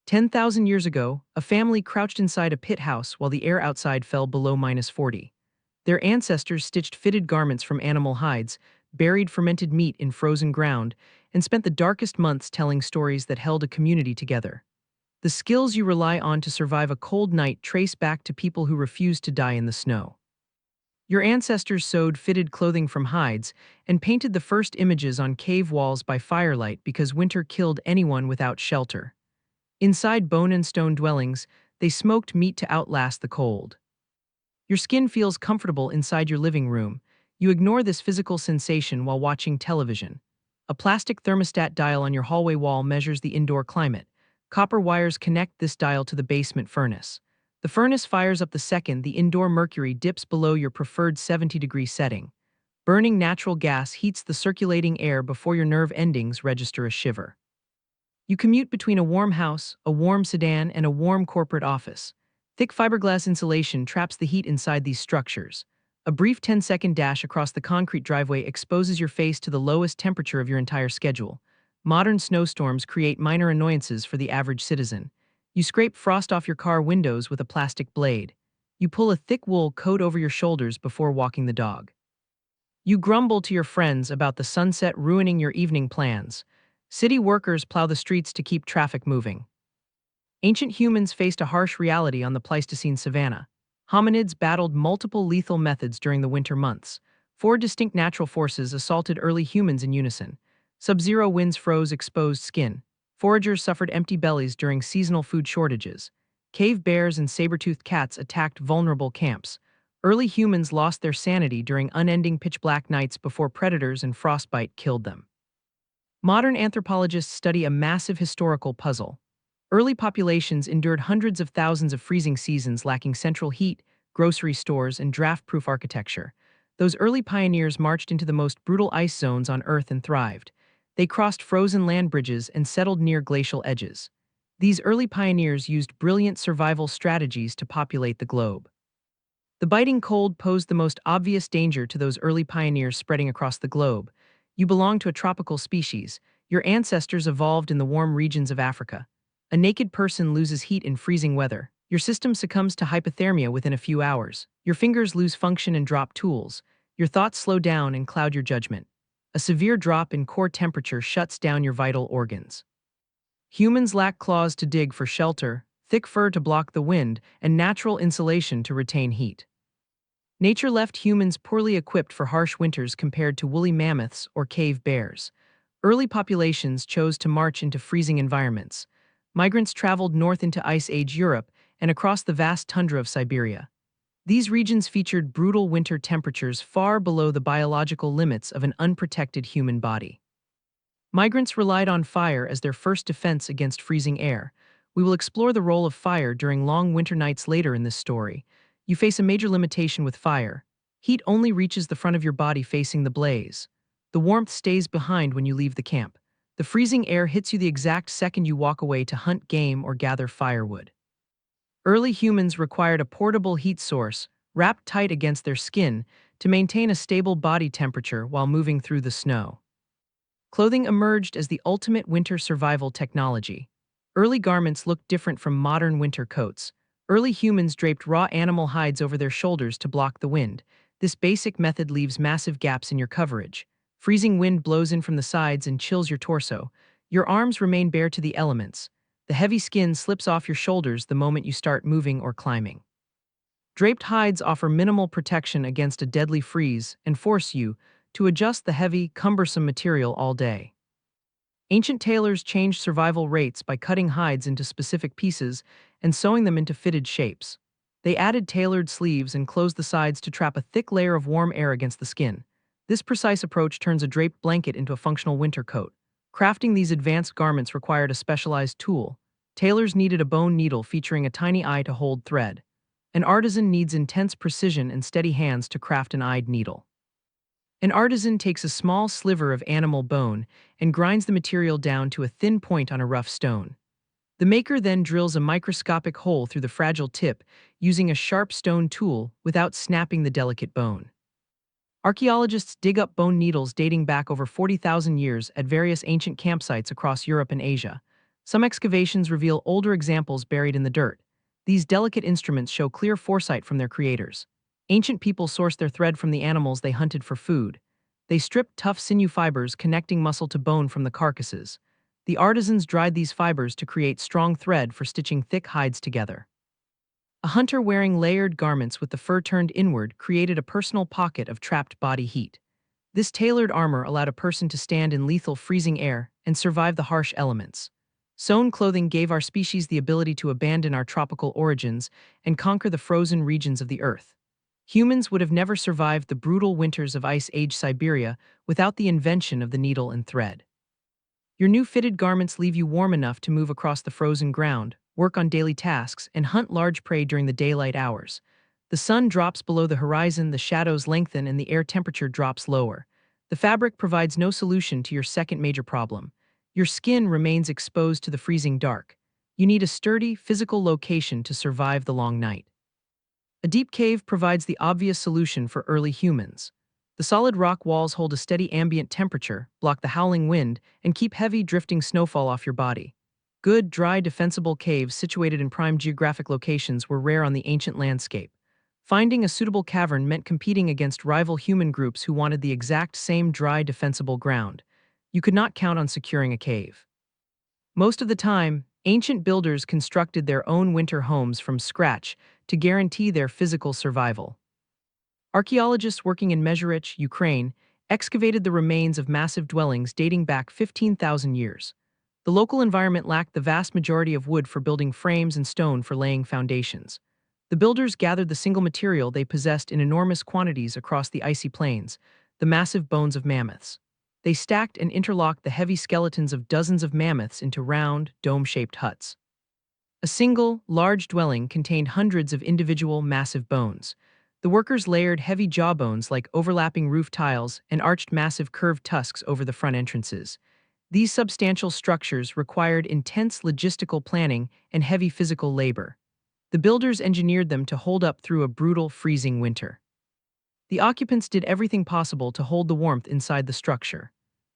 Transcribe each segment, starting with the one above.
10,000 years ago, a family crouched inside a pit house while the air outside fell below -40. Their ancestors stitched fitted garments from animal hides, buried fermented meat in frozen ground, and spent the darkest months telling stories that held a community together. The skills you rely on to survive a cold night trace back to people who refused to die in the snow. Your ancestors sewed fitted clothing from hides and painted the first images on cave walls by firelight because winter killed anyone without shelter. Inside bone and stone dwellings, they smoked meat to outlast the cold. Your skin feels comfortable inside your living room. You ignore this physical sensation while watching television. A plastic thermostat dial on your hallway wall measures the indoor climate. Copper wires connect this dial to the basement furnace. The furnace fires up the second the indoor mercury dips below your preferred 70-degree setting. Burning natural gas heats the circulating air before your nerve endings register a shiver. You commute between a warm house, a warm sedan, and a warm corporate office. Thick fiberglass insulation traps the heat inside these structures. A brief 10-second dash across the concrete driveway exposes your face to the lowest temperature of your entire schedule. Modern snowstorms create minor annoyances for the average citizen. You scrape frost off your car windows with a plastic blade. You pull a thick wool coat over your shoulders before walking the dog. You grumble to your friends about the sunset ruining your evening plans. City workers plow the streets to keep traffic moving. Ancient humans faced a harsh reality on the Pleistocene savanna. Hominids battled multiple lethal methods during the winter months. Four distinct natural forces assaulted early humans in unison. Sub-zero winds froze exposed skin. Foragers suffered empty bellies during seasonal food shortages. Cave bears and saber-toothed cats attacked vulnerable camps. Early humans lost their sanity during unending pitch-black nights before predators and frostbite killed them. Modern anthropologists study a massive historical puzzle. Early populations endured hundreds of thousands of freezing seasons lacking central heat, grocery stores, and draft-proof architecture. Those early pioneers marched into the most brutal ice zones on Earth and thrived. They crossed frozen land bridges and settled near glacial edges. These early pioneers used brilliant survival strategies to populate the globe. The biting cold posed the most obvious danger to those early pioneers spreading across the globe. You belong to a tropical species. Your ancestors evolved in the warm regions of Africa. A naked person loses heat in freezing weather. Your system succumbs to hypothermia within a few hours. Your fingers lose function and drop tools. Your thoughts slow down and cloud your judgment. A severe drop in core temperature shuts down your vital organs. Humans lack claws to dig for shelter, thick fur to block the wind, and natural insulation to retain heat. Nature left humans poorly equipped for harsh winters compared to woolly mammoths or cave bears. Early populations chose to march into freezing environments. Migrants traveled north into Ice Age Europe and across the vast tundra of Siberia. These regions featured brutal winter temperatures far below the biological limits of an unprotected human body. Migrants relied on fire as their first defense against freezing air. We will explore the role of fire during long winter nights later in this story. You face a major limitation with fire. Heat only reaches the front of your body facing the blaze. The warmth stays behind when you leave the camp. The freezing air hits you the exact second you walk away to hunt game or gather firewood. Early humans required a portable heat source, wrapped tight against their skin, to maintain a stable body temperature while moving through the snow. Clothing emerged as the ultimate winter survival technology. Early garments looked different from modern winter coats. Early humans draped raw animal hides over their shoulders to block the wind. This basic method leaves massive gaps in your coverage. Freezing wind blows in from the sides and chills your torso. Your arms remain bare to the elements. The heavy skin slips off your shoulders the moment you start moving or climbing. Draped hides offer minimal protection against a deadly freeze and force you to adjust the heavy, cumbersome material all day. Ancient tailors changed survival rates by cutting hides into specific pieces and sewing them into fitted shapes. They added tailored sleeves and closed the sides to trap a thick layer of warm air against the skin. This precise approach turns a draped blanket into a functional winter coat. Crafting these advanced garments required a specialized tool. Tailors needed a bone needle featuring a tiny eye to hold thread. An artisan needs intense precision and steady hands to craft an eyed needle. An artisan takes a small sliver of animal bone and grinds the material down to a thin point on a rough stone. The maker then drills a microscopic hole through the fragile tip using a sharp stone tool without snapping the delicate bone. Archaeologists dig up bone needles dating back over 40,000 years at various ancient campsites across Europe and Asia. Some excavations reveal older examples buried in the dirt. These delicate instruments show clear foresight from their creators. Ancient people sourced their thread from the animals they hunted for food. They stripped tough sinew fibers connecting muscle to bone from the carcasses. The artisans dried these fibers to create strong thread for stitching thick hides together. A hunter wearing layered garments with the fur turned inward created a personal pocket of trapped body heat. This tailored armor allowed a person to stand in lethal freezing air and survive the harsh elements. Sewn clothing gave our species the ability to abandon our tropical origins and conquer the frozen regions of the Earth. Humans would have never survived the brutal winters of Ice Age Siberia without the invention of the needle and thread. Your new fitted garments leave you warm enough to move across the frozen ground, work on daily tasks, and hunt large prey during the daylight hours. The sun drops below the horizon, the shadows lengthen, and the air temperature drops lower. The fabric provides no solution to your second major problem. Your skin remains exposed to the freezing dark. You need a sturdy, physical location to survive the long night. A deep cave provides the obvious solution for early humans. The solid rock walls hold a steady ambient temperature, block the howling wind, and keep heavy, drifting snowfall off your body. Good, dry, defensible caves situated in prime geographic locations were rare on the ancient landscape. Finding a suitable cavern meant competing against rival human groups who wanted the exact same dry, defensible ground. You could not count on securing a cave. Most of the time, ancient builders constructed their own winter homes from scratch to guarantee their physical survival. Archaeologists working in Mezhorich, Ukraine, excavated the remains of massive dwellings dating back 15,000 years. The local environment lacked the vast majority of wood for building frames and stone for laying foundations. The builders gathered the single material they possessed in enormous quantities across the icy plains, the massive bones of mammoths. They stacked and interlocked the heavy skeletons of dozens of mammoths into round, dome-shaped huts. A single, large dwelling contained hundreds of individual, massive bones. The workers layered heavy jawbones like overlapping roof tiles and arched massive curved tusks over the front entrances. These substantial structures required intense logistical planning and heavy physical labor. The builders engineered them to hold up through a brutal, freezing winter. The occupants did everything possible to hold the warmth inside the structure.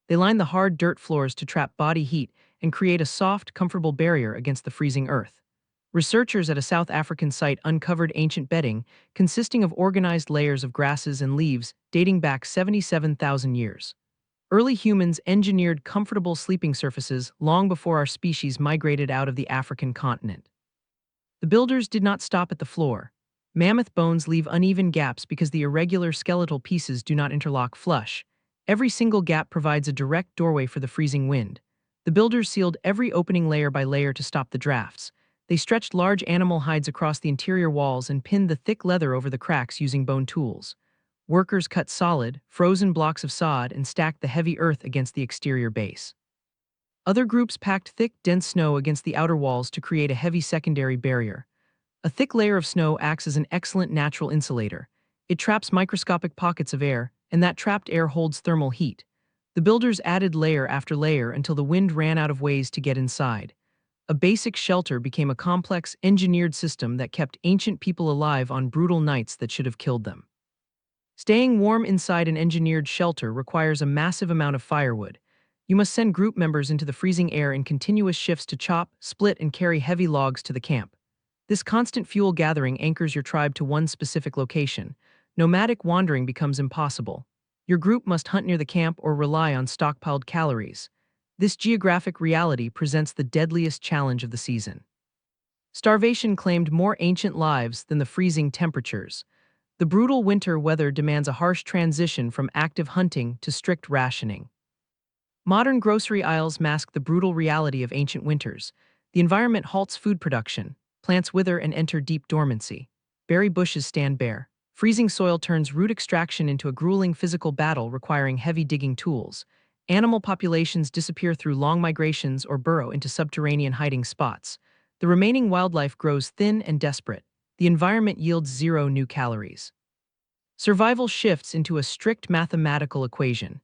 They lined the hard dirt floors to trap body heat and create a soft, comfortable barrier against the freezing earth. Researchers at a South African site uncovered ancient bedding consisting of organized layers of grasses and leaves dating back 77,000 years. Early humans engineered comfortable sleeping surfaces long before our species migrated out of the African continent. The builders did not stop at the floor. Mammoth bones leave uneven gaps because the irregular skeletal pieces do not interlock flush. Every single gap provides a direct doorway for the freezing wind. The builders sealed every opening layer by layer to stop the drafts. They stretched large animal hides across the interior walls and pinned the thick leather over the cracks using bone tools. Workers cut solid, frozen blocks of sod and stacked the heavy earth against the exterior base. Other groups packed thick, dense snow against the outer walls to create a heavy secondary barrier. A thick layer of snow acts as an excellent natural insulator. It traps microscopic pockets of air, and that trapped air holds thermal heat. The builders added layer after layer until the wind ran out of ways to get inside. A basic shelter became a complex, engineered system that kept ancient people alive on brutal nights that should have killed them. Staying warm inside an engineered shelter requires a massive amount of firewood. You must send group members into the freezing air in continuous shifts to chop, split, and carry heavy logs to the camp. This constant fuel gathering anchors your tribe to one specific location. Nomadic wandering becomes impossible. Your group must hunt near the camp or rely on stockpiled calories. This geographic reality presents the deadliest challenge of the season. Starvation claimed more ancient lives than the freezing temperatures. The brutal winter weather demands a harsh transition from active hunting to strict rationing. Modern grocery aisles mask the brutal reality of ancient winters. The environment halts food production. Plants wither and enter deep dormancy. Berry bushes stand bare. Freezing soil turns root extraction into a grueling physical battle requiring heavy digging tools. Animal populations disappear through long migrations or burrow into subterranean hiding spots. The remaining wildlife grows thin and desperate. The environment yields zero new calories. Survival shifts into a strict mathematical equation.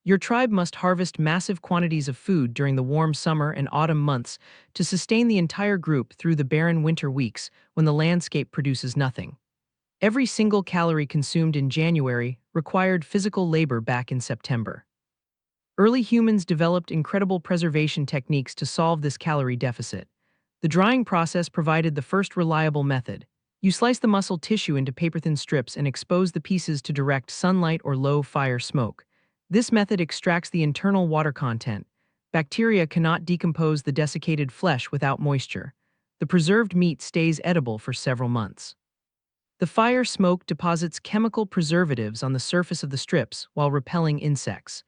Your tribe must harvest massive quantities of food during the warm summer and autumn months to sustain the entire group through the barren winter weeks when the landscape produces nothing. Every single calorie consumed in January required physical labor back in September. Early humans developed incredible preservation techniques to solve this calorie deficit. The drying process provided the first reliable method. You slice the muscle tissue into paper-thin strips and expose the pieces to direct sunlight or low-fire smoke. This method extracts the internal water content. Bacteria cannot decompose the desiccated flesh without moisture. The preserved meat stays edible for several months. The fire smoke deposits chemical preservatives on the surface of the strips while repelling insects.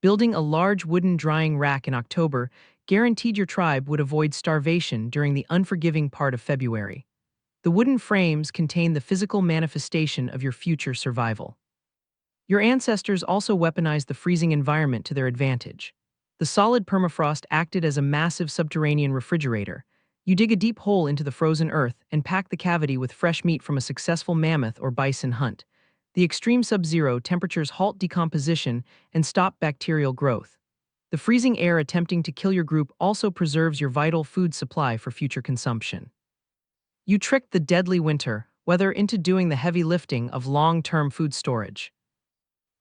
Building a large wooden drying rack in October guaranteed your tribe would avoid starvation during the unforgiving part of February. The wooden frames contain the physical manifestation of your future survival. Your ancestors also weaponized the freezing environment to their advantage. The solid permafrost acted as a massive subterranean refrigerator. You dig a deep hole into the frozen earth and pack the cavity with fresh meat from a successful mammoth or bison hunt. The extreme sub-zero temperatures halt decomposition and stop bacterial growth. The freezing air attempting to kill your group also preserves your vital food supply for future consumption. You tricked the deadly winter weather into doing the heavy lifting of long-term food storage.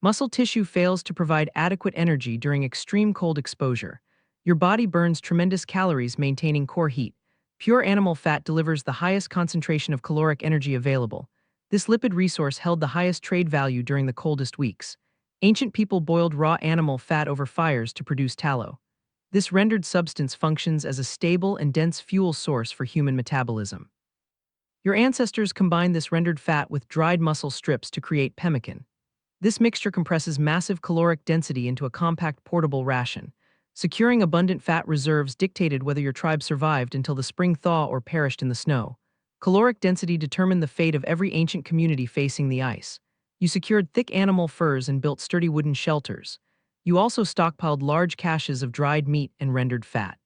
Muscle tissue fails to provide adequate energy during extreme cold exposure. Your body burns tremendous calories maintaining core heat. Pure animal fat delivers the highest concentration of caloric energy available. This lipid resource held the highest trade value during the coldest weeks. Ancient people boiled raw animal fat over fires to produce tallow. This rendered substance functions as a stable and dense fuel source for human metabolism. Your ancestors combined this rendered fat with dried muscle strips to create pemmican. This mixture compresses massive caloric density into a compact portable ration. Securing abundant fat reserves dictated whether your tribe survived until the spring thaw or perished in the snow. Caloric density determined the fate of every ancient community facing the ice. You secured thick animal furs and built sturdy wooden shelters. You also stockpiled large caches of dried meat and rendered fat.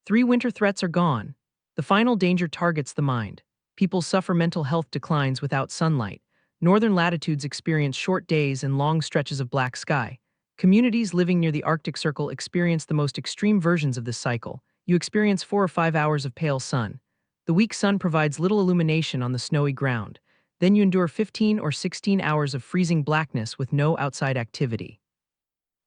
3 winter threats are gone. The final danger targets the mind. People suffer mental health declines without sunlight. Northern latitudes experience short days and long stretches of black sky. Communities living near the Arctic Circle experience the most extreme versions of this cycle. You experience 4 or 5 hours of pale sun. The weak sun provides little illumination on the snowy ground. Then you endure 15 or 16 hours of freezing blackness with no outside activity.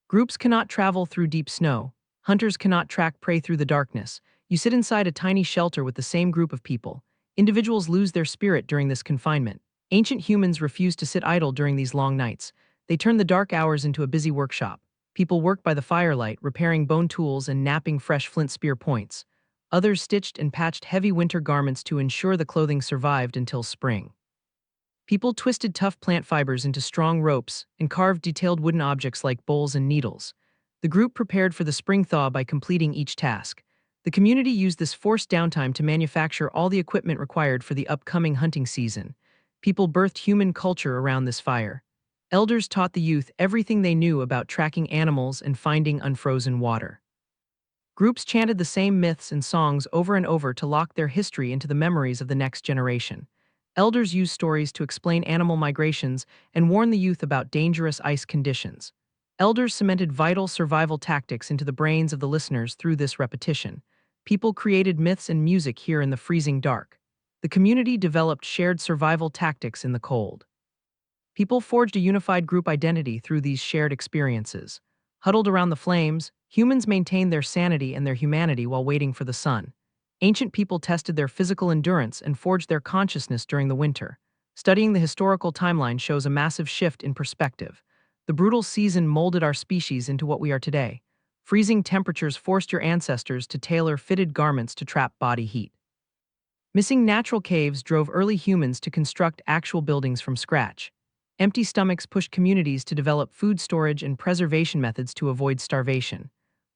Groups cannot travel through deep snow. Hunters cannot track prey through the darkness. You sit inside a tiny shelter with the same group of people. Individuals lose their spirit during this confinement. Ancient humans refused to sit idle during these long nights. They turned the dark hours into a busy workshop. People worked by the firelight, repairing bone tools and knapping fresh flint spear points. Others stitched and patched heavy winter garments to ensure the clothing survived until spring. People twisted tough plant fibers into strong ropes and carved detailed wooden objects like bowls and needles. The group prepared for the spring thaw by completing each task. The community used this forced downtime to manufacture all the equipment required for the upcoming hunting season. People birthed human culture around this fire. Elders taught the youth everything they knew about tracking animals and finding unfrozen water. Groups chanted the same myths and songs over and over to lock their history into the memories of the next generation. Elders used stories to explain animal migrations and warn the youth about dangerous ice conditions. Elders cemented vital survival tactics into the brains of the listeners through this repetition. People created myths and music here in the freezing dark. The community developed shared survival tactics in the cold. People forged a unified group identity through these shared experiences. Huddled around the flames, humans maintained their sanity and their humanity while waiting for the sun. Ancient people tested their physical endurance and forged their consciousness during the winter. Studying the historical timeline shows a massive shift in perspective. The brutal season molded our species into what we are today. Freezing temperatures forced your ancestors to tailor fitted garments to trap body heat. Missing natural caves drove early humans to construct actual buildings from scratch. Empty stomachs pushed communities to develop food storage and preservation methods to avoid starvation.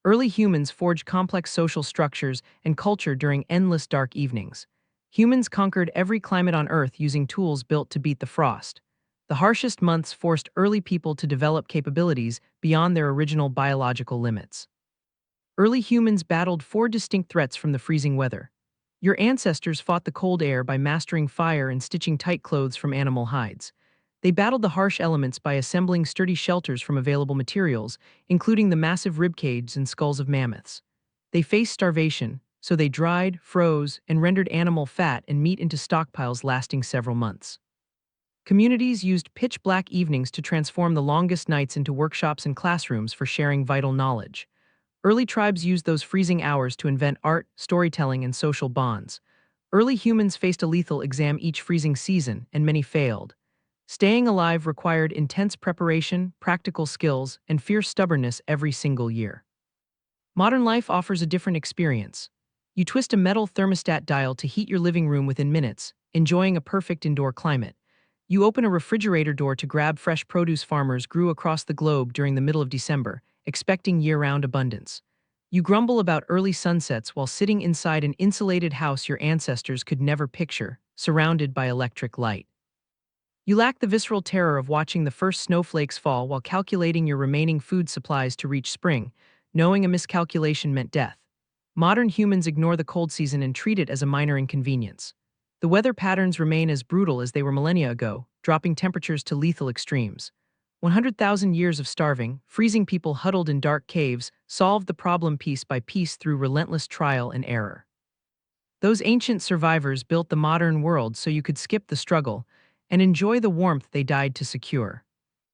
Early humans forged complex social structures and culture during endless dark evenings. Humans conquered every climate on Earth using tools built to beat the frost. The harshest months forced early people to develop capabilities beyond their original biological limits. Early humans battled 4 distinct threats from the freezing weather. Your ancestors fought the cold air by mastering fire and stitching tight clothes from animal hides. They battled the harsh elements by assembling sturdy shelters from available materials, including the massive ribcage and skulls of mammoths. They faced starvation, so they dried, froze, and rendered animal fat and meat into stockpiles lasting several months. Communities used pitch-black evenings to transform the longest nights into workshops and classrooms for sharing vital knowledge. Early tribes used those freezing hours to invent art, storytelling, and social bonds. Early humans faced a lethal exam each freezing season, and many failed. Staying alive required intense preparation, practical skills, and fierce stubbornness every single year. Modern life offers a different experience. You twist a metal thermostat dial to heat your living room within minutes, enjoying a perfect indoor climate. You open a refrigerator door to grab fresh produce farmers grew across the globe during the middle of December, expecting year-round abundance. You grumble about early sunsets while sitting inside an insulated house your ancestors could never picture, surrounded by electric light. You lack the visceral terror of watching the first snowflakes fall while calculating your remaining food supplies to reach spring, knowing a miscalculation meant death. Modern humans ignore the cold season and treat it as a minor inconvenience. The weather patterns remain as brutal as they were millennia ago, dropping temperatures to lethal extremes. 100,000 years of starving, freezing people huddled in dark caves solved the problem piece by piece through relentless trial and error. Those ancient survivors built the modern world so you could skip the struggle and enjoy the warmth they died to secure.